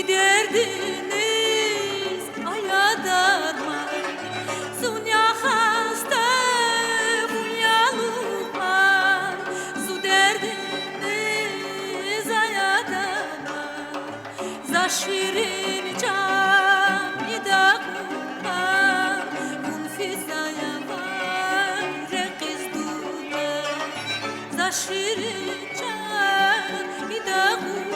derdiniz ayadarma Zunya hasta uyaluma Zu derdiniz ayadarma Za şirin can idakuma Kunfizaya var rekiz duna Za şirin can idakuma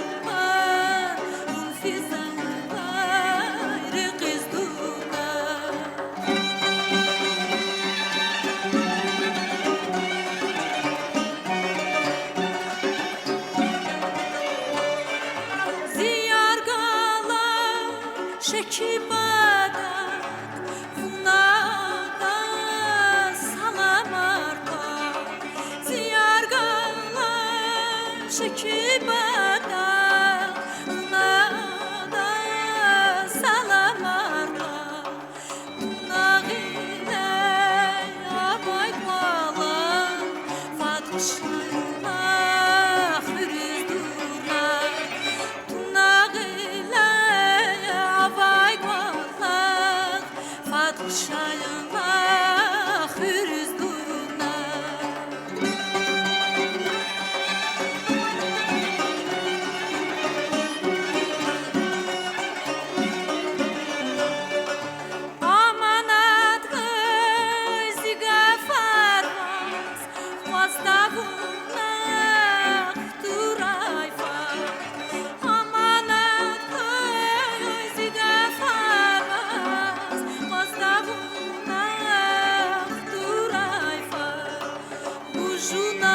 Şekibada, funada, salamarda Ziyargala, şekibada, funada, salamarda Nağile, abay kuala, fatışayla, hürüzduna Nağile Şayana hürüzduna Amanat kızıga farmaz Vastavuna turayfa Amanat kızıga farmaz Vastavuna turayfa Bujuna